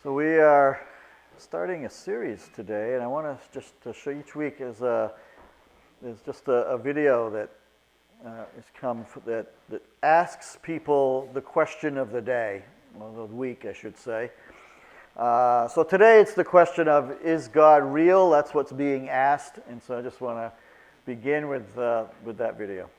So we are starting a series today, and I want to just to show each week is just a video that that asks people the question of the day, or the week, I should say. So today it's the question of, is God real? That's what's being asked, and so I just want to begin with that video.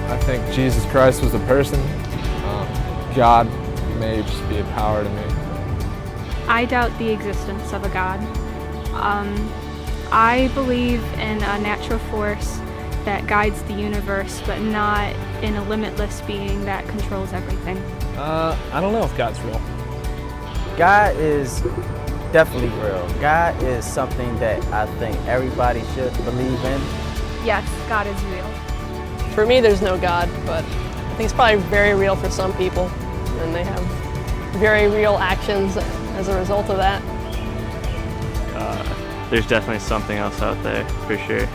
I think Jesus Christ was a person. God may just be a power to me. I doubt the existence of a God. I believe in a natural force that guides the universe, but not in a limitless being that controls everything. I don't know if God's real. God is definitely real. God is something that I think everybody should believe in. Yes, God is real. For me, there's no God, but I think it's probably very real for some people, and they have very real actions as a result of that. There's definitely something else out there, for sure.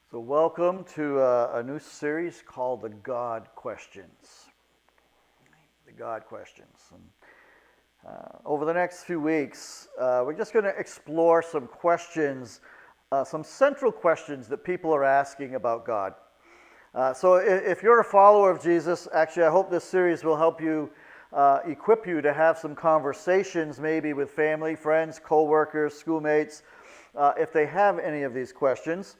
So welcome to a new series called The God Questions. The God Questions. And, over the next few weeks, we're just going to explore some questions, some central questions that people are asking about God. So if you're a follower of Jesus, actually I hope this series will help you, equip you to have some conversations maybe with family, friends, co-workers, schoolmates, if they have any of these questions.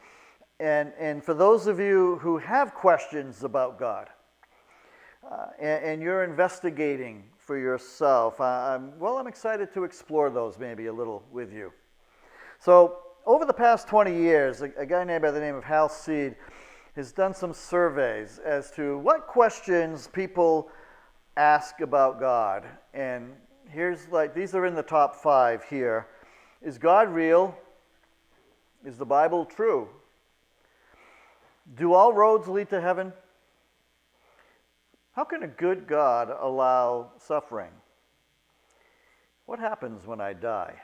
And for those of you who have questions about God, and you're investigating for yourself, I'm excited to explore those maybe a little with you. So over the past 20 years, a guy named by the name of Hal Seed has done some surveys as to what questions people ask about God. And these are in the top 5 here. Is God real? Is the Bible true? Do all roads lead to heaven? How can a good God allow suffering? What happens when I die?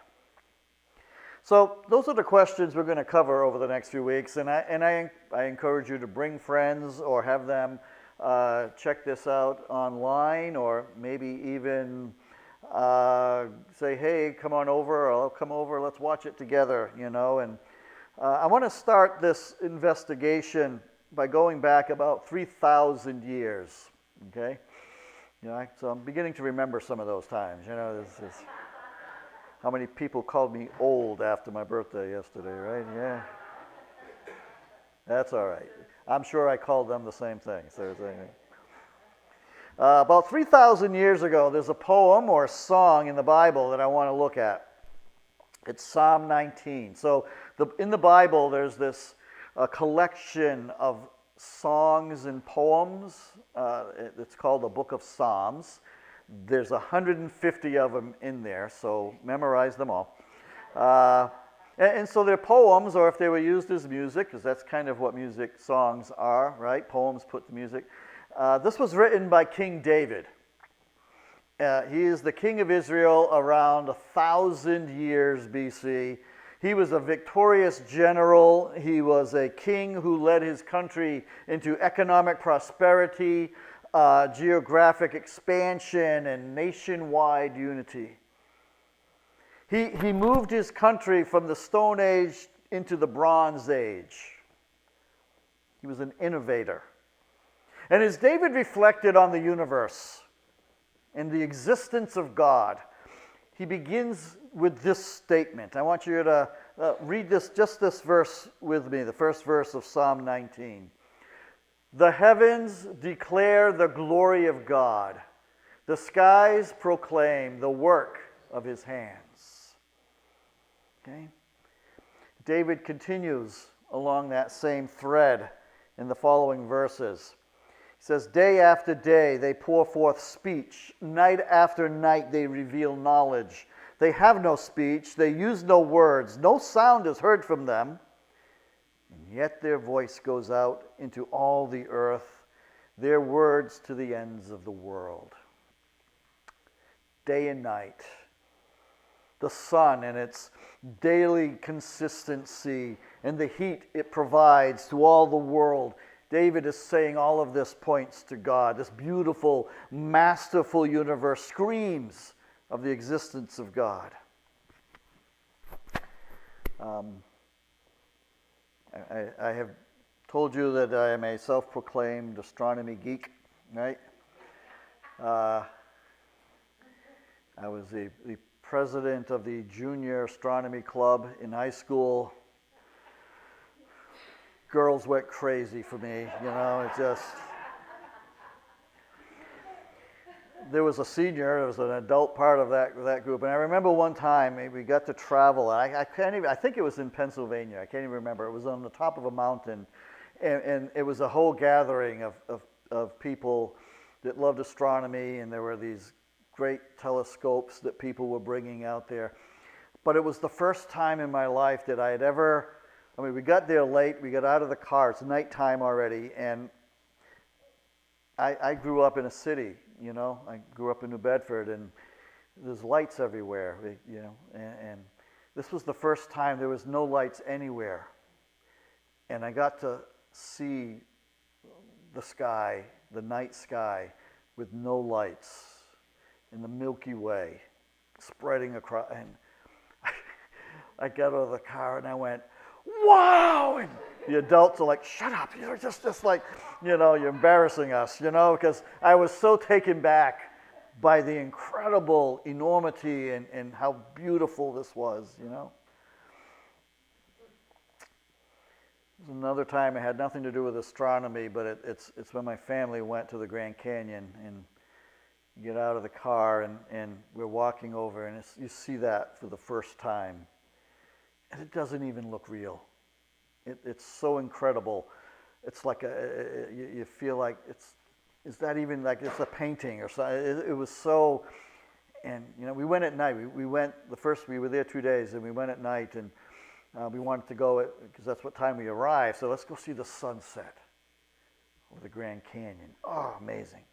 So those are the questions we're going to cover over the next few weeks, and I encourage you to bring friends or have them check this out online, or maybe even say, hey, come on over, or I'll come over, let's watch it together, And I want to start this investigation by going back about 3,000 years, okay? So I'm beginning to remember some of those times, This is how many people called me old after my birthday yesterday, right? Yeah. That's all right. I'm sure I called them the same thing. About 3,000 years ago, there's a poem or a song in the Bible that I want to look at. It's Psalm 19. So in the Bible, there's this collection of songs and poems. It's called the Book of Psalms. There's 150 of them in there, so memorize them all. And so they're poems, or if they were used as music, because that's kind of what music songs are, right? Poems put to music. This was written by King David. He is the king of Israel around 1,000 years BC. He was a victorious general. He was a king who led his country into economic prosperity, geographic expansion, and nationwide unity. He moved his country from the Stone Age into the Bronze Age. He was an innovator. And as David reflected on the universe and the existence of God, he begins with this statement. I want you to read this verse with me, the first verse of Psalm 19. The heavens declare the glory of God. The skies proclaim the work of his hands. Okay? David continues along that same thread in the following verses. He says, day after day they pour forth speech. Night after night they reveal knowledge. They have no speech. They use no words. No sound is heard from them. And yet their voice goes out into all the earth, their words to the ends of the world. Day and night, the sun and its daily consistency and the heat it provides to all the world. David is saying all of this points to God. This beautiful, masterful universe screams of the existence of God. I have told you that I am a self-proclaimed astronomy geek, right? I was the president of the junior astronomy club in high school. Girls went crazy for me, you know, it just... There was a senior, there was an adult part of that group, and I remember one time we got to travel. I think it was in Pennsylvania. I can't even remember. It was on the top of a mountain, and it was a whole gathering of people that loved astronomy, and there were these great telescopes that people were bringing out there. But it was the first time in my life that I had ever. I mean, we got there late. We got out of the car. It's nighttime already, and I grew up in a city. You know, I grew up in New Bedford, and there's lights everywhere, you know, and this was the first time there was no lights anywhere. And I got to see the sky, the night sky, with no lights, in the Milky Way, spreading across. And I got out of the car, and I went, wow! And the adults are like, shut up, you're just like, you know, you're embarrassing us, you know, because I was so taken back by the incredible enormity and how beautiful this was, you know. There's another time, it had nothing to do with astronomy, but it's when my family went to the Grand Canyon, and you get out of the car and we're walking over, and you see that for the first time, and it doesn't even look real. It's so incredible. It's like you feel like is that even like it's a painting or something? It was so, and you know, we went at night. We were there 2 days, and we went at night, and we wanted to go because that's what time we arrived. So let's go see the sunset over the Grand Canyon. Oh, amazing.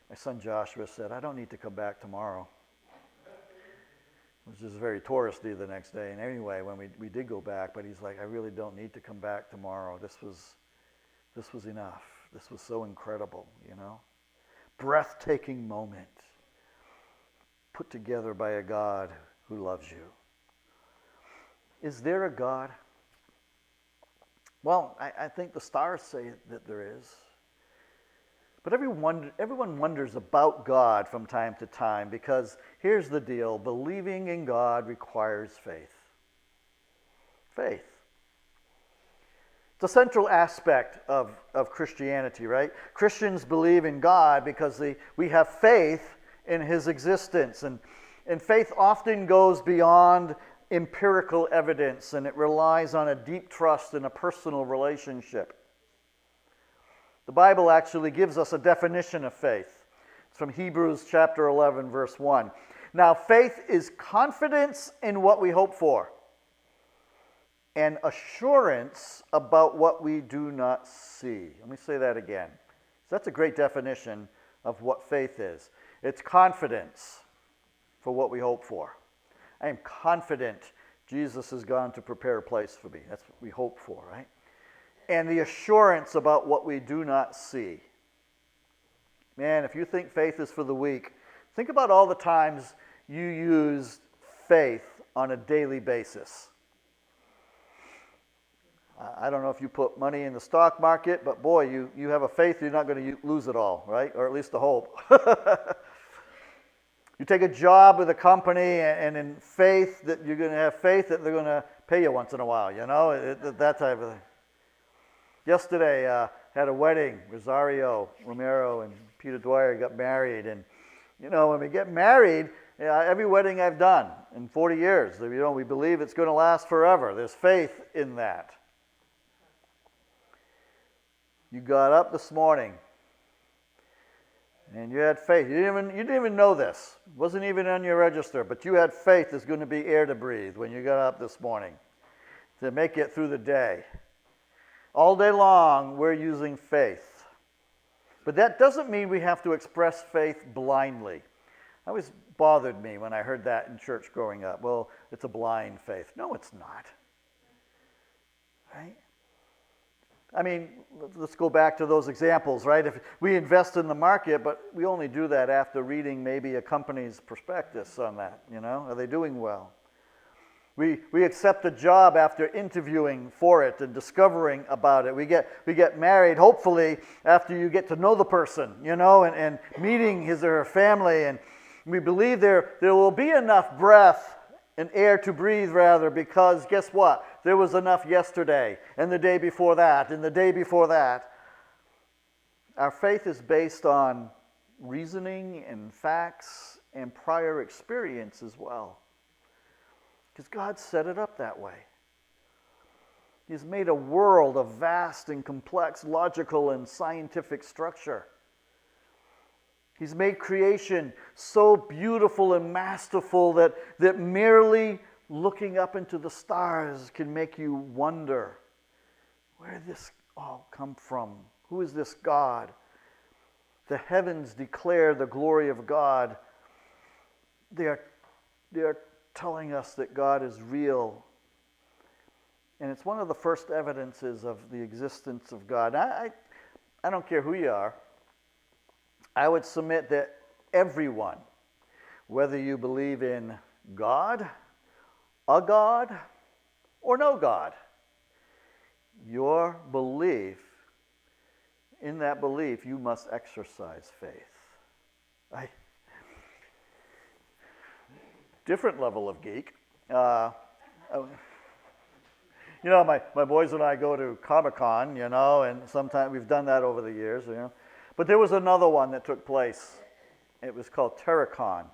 My son Joshua said, I don't need to come back tomorrow. It was just very touristy the next day. And anyway, when we did go back, but he's like, I really don't need to come back tomorrow. This was enough. This was so incredible, you know. Breathtaking moment put together by a God who loves you. Is there a God? Well, I think the stars say that there is. But everyone wonders about God from time to time, because here's the deal. Believing in God requires faith. Faith. It's a central aspect of Christianity, right? Christians believe in God because we have faith in His existence. And faith often goes beyond empirical evidence, and it relies on a deep trust in a personal relationship. The Bible actually gives us a definition of faith. It's from Hebrews chapter 11, verse 1. Now, faith is confidence in what we hope for, and assurance about what we do not see. Let me say that again. So that's a great definition of what faith is. It's confidence for what we hope for. I am confident Jesus has gone to prepare a place for me. That's what we hope for, right? And the assurance about what we do not see. Man, if you think faith is for the weak, think about all the times you used faith on a daily basis. I don't know if you put money in the stock market, but boy, you have a faith you're not going to lose it all, right? Or at least the hope. You take a job with a company, and in faith that you're going to have faith that they're going to pay you once in a while, you know, that type of thing. Yesterday, had a wedding. Rosario Romero and Peter Dwyer got married, and you know, when we get married, every wedding I've done in 40 years, you know, we believe it's going to last forever. There's faith in that. You got up this morning, and you had faith. You didn't even know this. It wasn't even on your register, but you had faith there's going to be air to breathe when you got up this morning to make it through the day. All day long, we're using faith. But that doesn't mean we have to express faith blindly. That always bothered me when I heard that in church growing up. Well, it's a blind faith. No, it's not. Right? I mean, let's go back to those examples, right? If we invest in the market, but we only do that after reading maybe a company's prospectus on that, Are they doing well? We accept a job after interviewing for it and discovering about it. We get married, hopefully, after you get to know the person, and meeting his or her family. And we believe there will be enough breath and air to breathe, rather, because guess what? There was enough yesterday, and the day before that, and the day before that. Our faith is based on reasoning and facts and prior experience as well. Because God set it up that way. He's made a world of vast and complex logical and scientific structure. He's made creation so beautiful and masterful that merely looking up into the stars can make you wonder, where did this all come from? Who is this God? The heavens declare the glory of God. They are telling us that God is real. And it's one of the first evidences of the existence of God. I don't care who you are. I would submit that everyone, whether you believe in God, a God, or no God, your belief, in that belief, you must exercise faith. Different level of geek. My boys and I go to Comic-Con, and sometimes we've done that over the years, But there was another one that took place. It was called Terracon.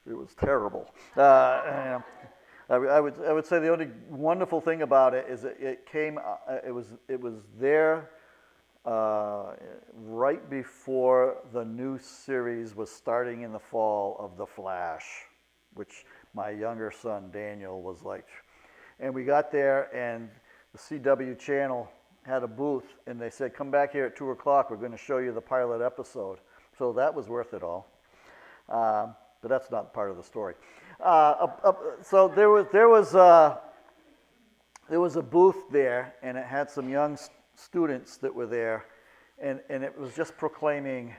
It was terrible. I would say the only wonderful thing about it is that it was there right before the new series was starting in the fall of The Flash, which my younger son Daniel was like. And we got there, and the CW channel had a booth, and they said, come back here at 2 o'clock, we're going to show you the pilot episode. So that was worth it all. But that's not part of the story. So there was a booth there, and it had some young students that were there, and it was just proclaiming,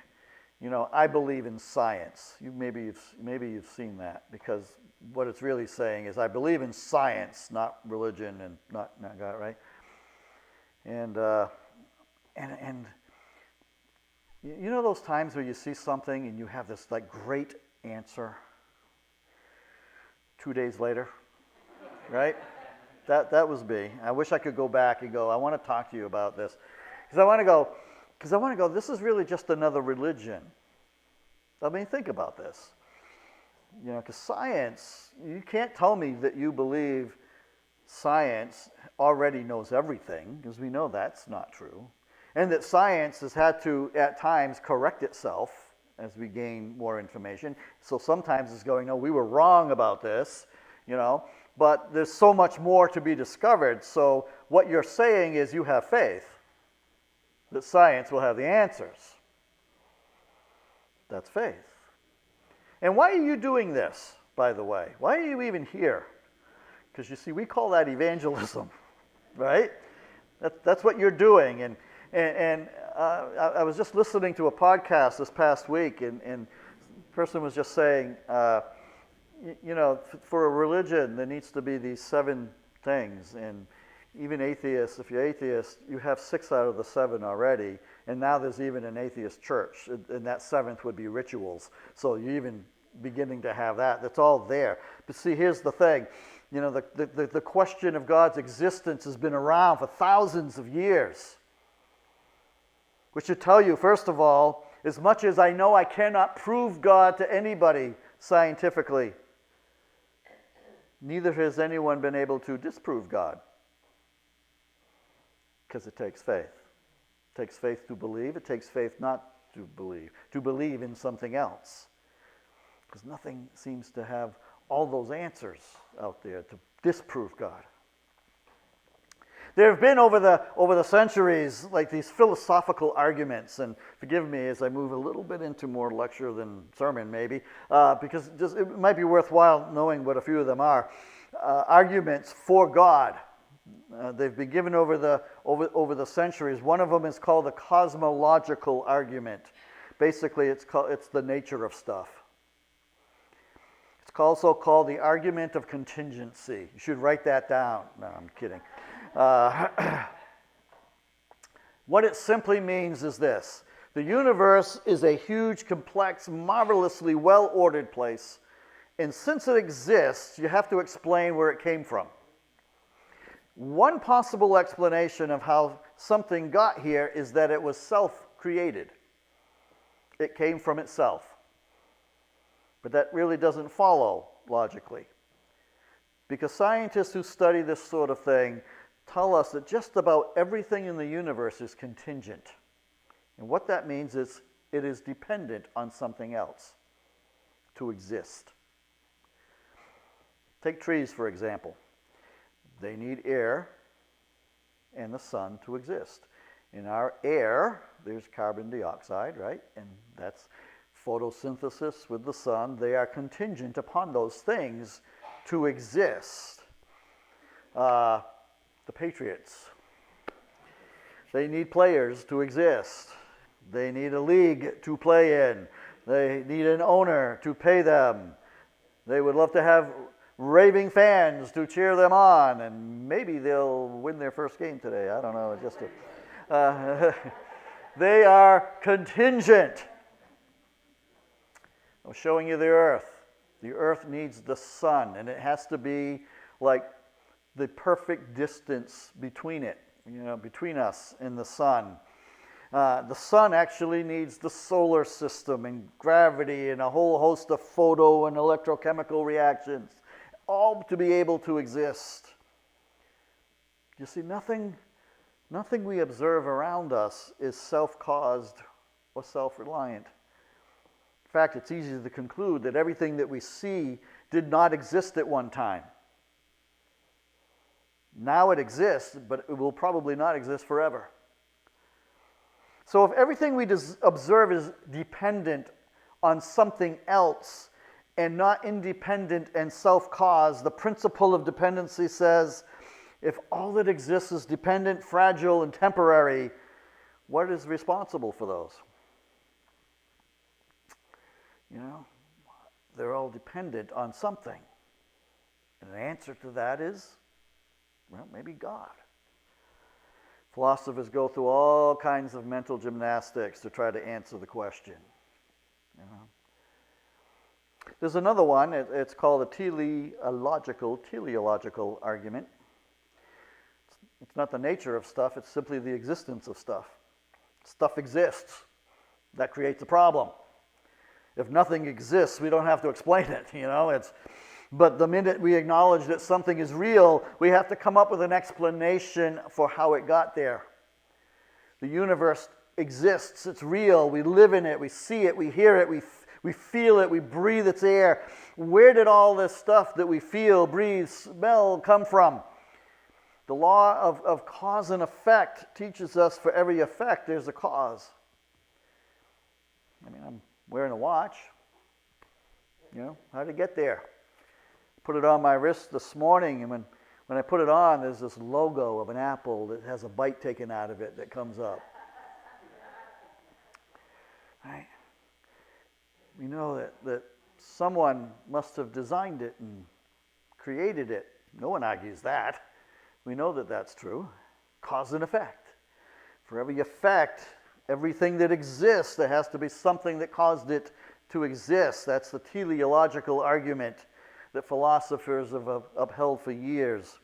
I believe in science. Maybe you've seen that, because what it's really saying is, I believe in science, not religion and not God, right? And those times where you see something and you have this great answer 2 days later, right? That was me. I wish I could go back and go, I want to talk to you about this. Because I want to go, this is really just another religion. I mean, think about this. Because science, you can't tell me that you believe science already knows everything, because we know that's not true. And that science has had to, at times, correct itself as we gain more information. So sometimes it's going, no, we were wrong about this, but there's so much more to be discovered. So what you're saying is you have faith that science will have the answers. That's faith. And why are you doing this, by the way? Why are you even here? Because you see, we call that evangelism, right? That's what you're doing. And I was just listening to a podcast this past week, and the person was just saying, for a religion, there needs to be these 7 things. And even atheists, if you're atheist, you have 6 out of the 7 already. And now there's even an atheist church, and that 7th would be rituals. So you're even beginning to have that. That's all there. But see, here's the thing. The question of God's existence has been around for thousands of years. Which should tell you, first of all, as much as I know I cannot prove God to anybody scientifically, neither has anyone been able to disprove God. Because it takes faith. It takes faith to believe. It takes faith not to believe in something else. Because nothing seems to have all those answers out there to disprove God. There have been over the centuries like these philosophical arguments, and forgive me as I move a little bit into more lecture than sermon maybe, because it might be worthwhile knowing what a few of them are. Arguments for God. They've been given over the centuries. One of them is called the cosmological argument. Basically, it's the nature of stuff. It's also called the argument of contingency. You should write that down. No, I'm kidding. What it simply means is this. The universe is a huge, complex, marvelously well-ordered place. And since it exists, you have to explain where it came from. One possible explanation of how something got here is that it was self-created. It came from itself. But that really doesn't follow logically. Because scientists who study this sort of thing tell us that just about everything in the universe is contingent. And what that means is it is dependent on something else to exist. Take trees, for example. They need air and the sun to exist. In our air, there's carbon dioxide, right? And that's photosynthesis with the sun. They are contingent upon those things to exist. The Patriots, they need players to exist. They need a league to play in. They need an owner to pay them. They would love to have raving fans to cheer them on, and maybe they'll win their first game today. I don't know. They are contingent. I'm showing you the earth. The earth needs the sun, and it has to be like the perfect distance between it, between us and the sun. The sun actually needs the solar system and gravity and a whole host of photo and electrochemical reactions, all to be able to exist. You see, nothing we observe around us is self-caused or self-reliant. In fact, it's easy to conclude that everything that we see did not exist at one time. Now it exists, but it will probably not exist forever. So if everything we observe is dependent on something else and not independent and self-caused, the principle of dependency says, if all that exists is dependent, fragile, and temporary, what is responsible for those? They're all dependent on something. And the answer to that is, well, maybe God. Philosophers go through all kinds of mental gymnastics to try to answer the question. There's another one. It's called the teleological argument. It's not the nature of stuff. It's simply the existence of stuff. Stuff exists. That creates a problem. If nothing exists, we don't have to explain it. But the minute we acknowledge that something is real, we have to come up with an explanation for how it got there. The universe exists. It's real. We live in it. We see it. We hear it. We feel it. We breathe its air. Where did all this stuff that we feel, breathe, smell come from? The law of cause and effect teaches us for every effect there's a cause. I'm wearing a watch. How did it get there? Put it on my wrist this morning, and when I put it on, there's this logo of an apple that has a bite taken out of it that comes up. Right? We know that someone must have designed it and created it. No one argues that. We know that that's true. Cause and effect. For every effect, everything that exists, there has to be something that caused it to exist. That's the teleological argument that philosophers have upheld for years.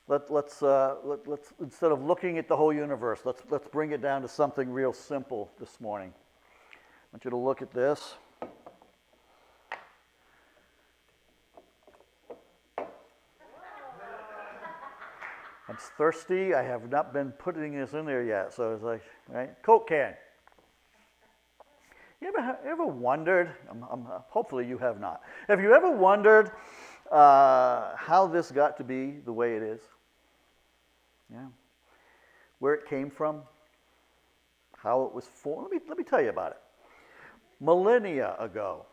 Let's instead of looking at the whole universe, let's bring it down to something real simple this morning. I want you to look at this. I'm thirsty. I have not been putting this in there yet, so it's like, right? Coke can. You ever wondered? Hopefully you have not. Have you ever wondered how this got to be the way it is. Yeah. Where it came from, how it was formed. Let me tell you about it. Millennia ago,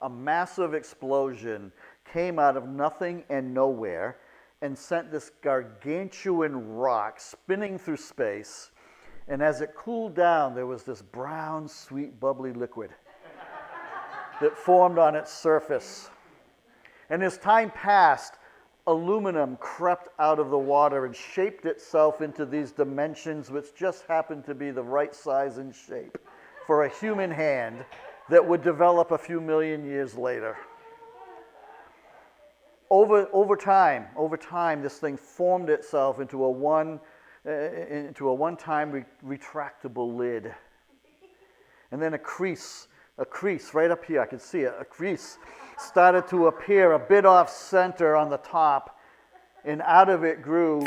a massive explosion came out of nothing and nowhere and sent this gargantuan rock spinning through space. And as it cooled down, there was this brown, sweet, bubbly liquid that formed on its surface. And as time passed, aluminum crept out of the water and shaped itself into these dimensions which just happened to be the right size and shape for a human hand that would develop a few million years later. Over time, this thing formed itself into a one-time retractable lid. And then a crease right up here, I can see it, a crease started to appear a bit off center on the top, and out of it grew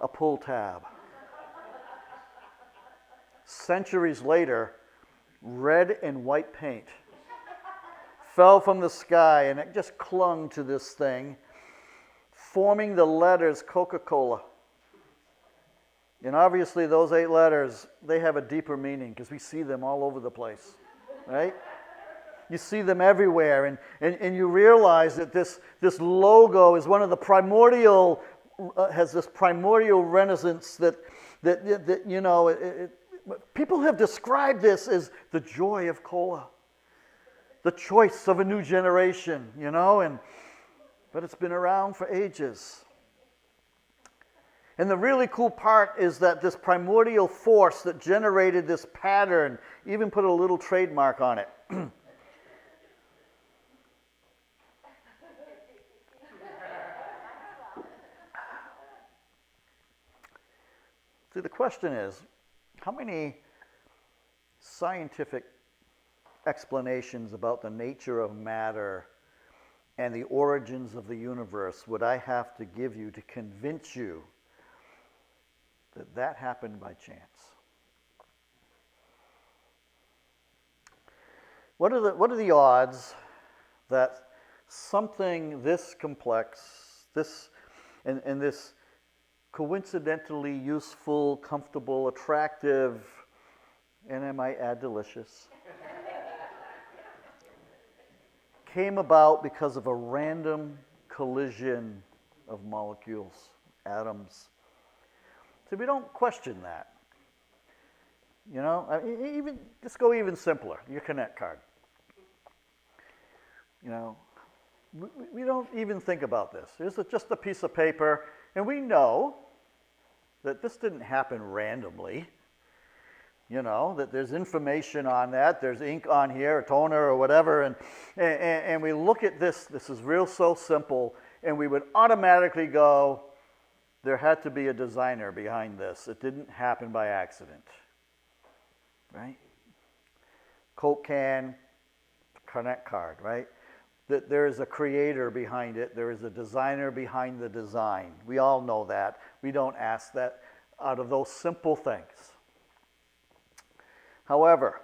a pull tab. Centuries later, red and white paint fell from the sky, and it just clung to this thing, forming the letters Coca-Cola. And obviously those 8 letters, they have a deeper meaning because we see them all over the place, right? You see them everywhere, and you realize that this logo is one of the primordial, has this primordial renaissance that you know, people have described this as the joy of cola, the choice of a new generation, you know, but it's been around for ages. And the really cool part is that this primordial force that generated this pattern even put a little trademark on it. See, the question is, how many scientific explanations about the nature of matter and the origins of the universe would I have to give you to convince you that happened by chance? What are the odds that something this complex, this coincidentally useful, comfortable, attractive, and I might add delicious, came about because of a random collision of molecules, atoms? So we don't question that. You know, even just go even simpler, your Connect card. You know, we don't even think about this. It's just a piece of paper, and we know that this didn't happen randomly. You know, that there's information on that, there's ink on here, a toner or whatever, and we look at this is real so simple, and we would automatically go, there had to be a designer behind this. It didn't happen by accident, right? Coke can, Connect card, right? That there is a creator behind it. There is a designer behind the design. We all know that. We don't ask that out of those simple things. However,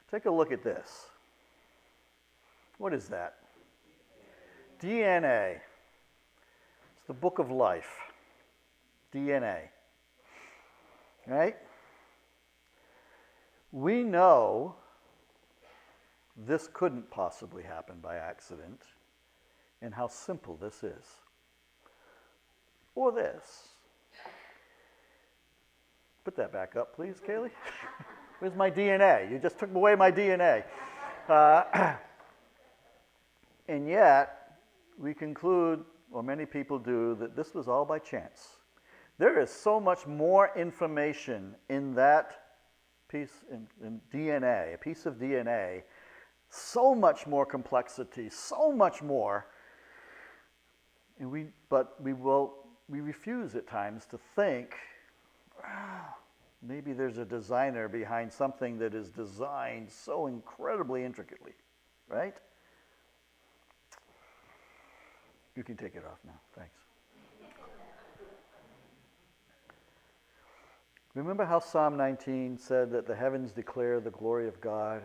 take a look at this. What is that? DNA. It's the book of life. DNA. Right? We know this couldn't possibly happen by accident, and how simple this is. Or this. Put that back up, please, Kaylee. Where's my DNA? You just took away my DNA. And yet, we conclude, or many people do, that this was all by chance. There is so much more information in that piece, in DNA, a piece of DNA, so much more complexity, so much more. And we refuse at times to think, maybe there's a designer behind something that is designed so incredibly intricately, right? You can take it off now, thanks. Remember how Psalm 19 said that the heavens declare the glory of God?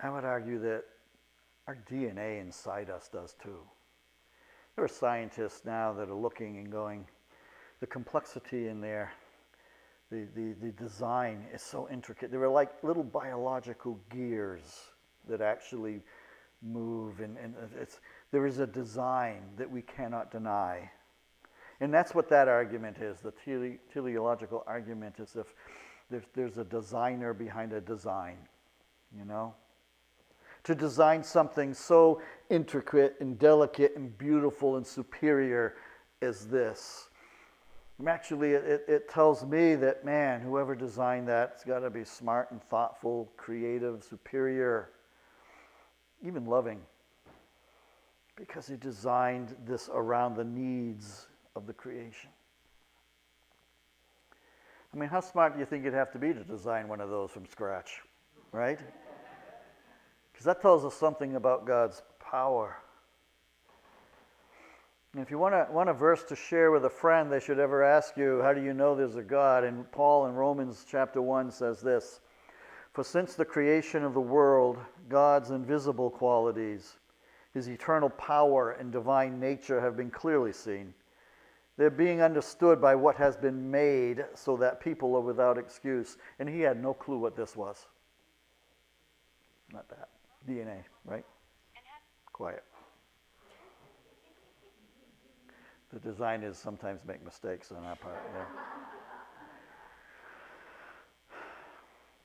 I would argue that our DNA inside us does too. There are scientists now that are looking and going, the complexity in there, the design is so intricate. There are like little biological gears that actually move, and there is a design that we cannot deny. And that's what that argument is. The teleological argument is if there's a designer behind a design, you know? To design something so intricate and delicate and beautiful and superior as this. Actually, it tells me that, man, whoever designed that's got to be smart and thoughtful, creative, superior, even loving. Because he designed this around the needs of the creation. I mean, how smart do you think you'd have to be to design one of those from scratch, right? Because that tells us something about God's power. And if you want a verse to share with a friend, they should ever ask you, how do you know there's a God? And Paul in Romans chapter 1 says this, "For since the creation of the world, God's invisible qualities, his eternal power and divine nature have been clearly seen. They're being understood by what has been made, so that people are without excuse." And he had no clue what this was. Not that. DNA, right? Quiet. The designers sometimes make mistakes on our part. Yeah.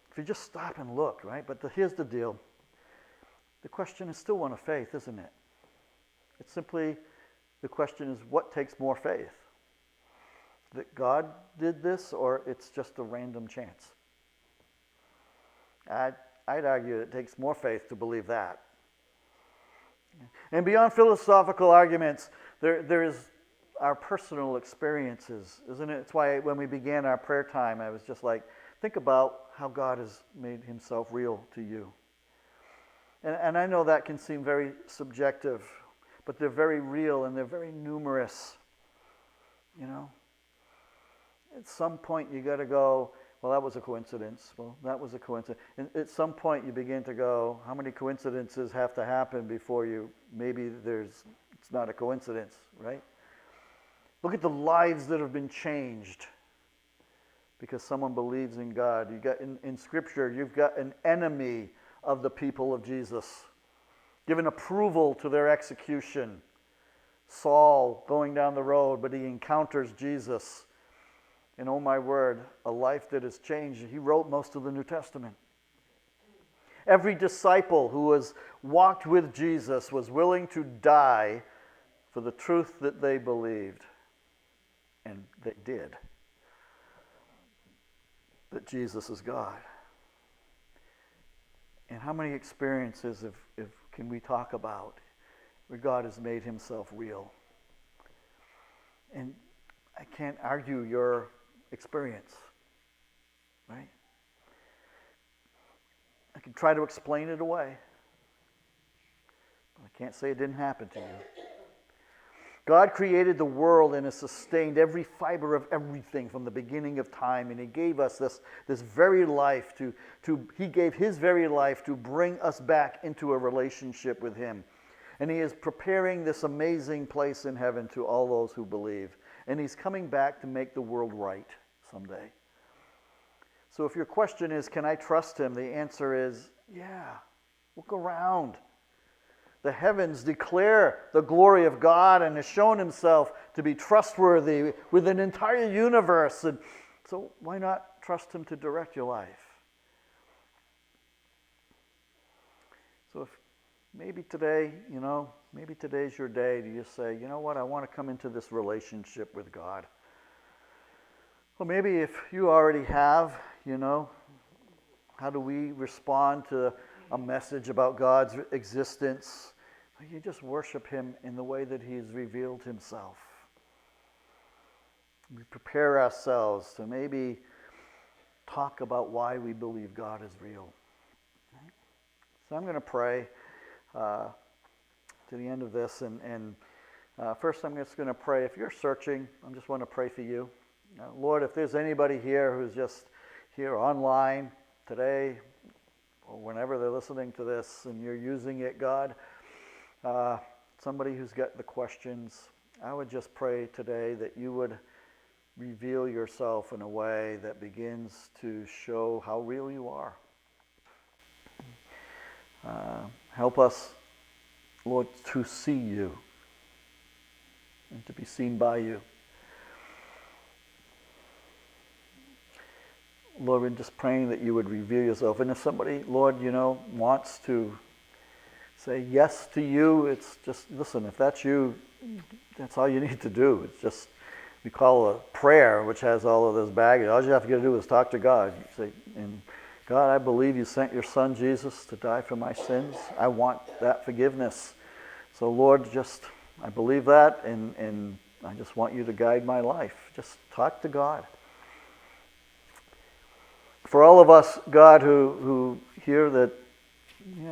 If you just stop and look, right? But here's the deal. The question is still one of faith, isn't it? It's simply, the question is, what takes more faith? That God did this, or it's just a random chance? I'd argue it takes more faith to believe that. And beyond philosophical arguments, there is our personal experiences, isn't it? It's why when we began our prayer time, I was just like, think about how God has made himself real to you. And I know that can seem very subjective, but they're very real and they're very numerous, you know? At some point you got to go, well, that was a coincidence. Well, that was a coincidence. And at some point you begin to go, how many coincidences have to happen before it's not a coincidence, right? Look at the lives that have been changed because someone believes in God. You got in Scripture, you've got an enemy of the people of Jesus, given approval to their execution. Saul going down the road, but he encounters Jesus. And oh my word, a life that has changed. He wrote most of the New Testament. Every disciple who has walked with Jesus was willing to die for the truth that they believed. And they did. That Jesus is God. And how many experiences can we talk about where God has made himself real? And I can't argue your experience, right? I can try to explain it away, but I can't say it didn't happen to you. God created the world and has sustained every fiber of everything from the beginning of time, and he gave us this very life he gave his very life to bring us back into a relationship with him. And he is preparing this amazing place in heaven to all those who believe. And he's coming back to make the world right someday. So if your question is, can I trust him? The answer is, yeah. Look around. The heavens declare the glory of God and has shown himself to be trustworthy with an entire universe. And so why not trust him to direct your life? So if maybe today, maybe today's your day to just say, you know what, I want to come into this relationship with God. Well, maybe if you already have, how do we respond to a message about God's existence? You just worship him in the way that he's revealed himself. We prepare ourselves to maybe talk about why we believe God is real. So I'm going to pray to the end of this. And first I'm just going to pray. If you're searching, I just want to pray for you. Lord, if there's anybody here who's just here online today, or whenever they're listening to this and you're using it, God, somebody who's got the questions, I would just pray today that you would reveal yourself in a way that begins to show how real you are. Help us, Lord, to see you and to be seen by you. Lord, we're just praying that you would reveal yourself. And if somebody, Lord, wants to say yes to you, it's just, listen, if that's you, that's all you need to do. It's just, we call a prayer, which has all of this baggage. All you have to do is talk to God. You say, and God, I believe you sent your son Jesus to die for my sins. I want that forgiveness. So Lord, I believe that, and I just want you to guide my life. Just talk to God. For all of us, God, who hear that,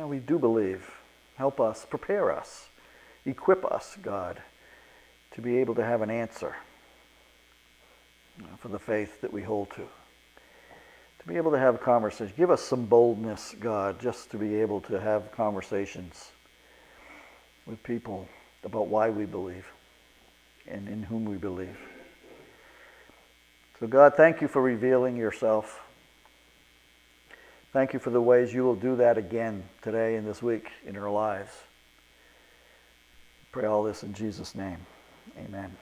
we do believe, help us, prepare us, equip us, God, to be able to have an answer for the faith that we hold to be able to have conversations. Give us some boldness, God, just to be able to have conversations with people about why we believe and in whom we believe. So God, thank you for revealing yourself. Thank you for the ways you will do that again today and this week in our lives. Pray all this in Jesus' name. Amen.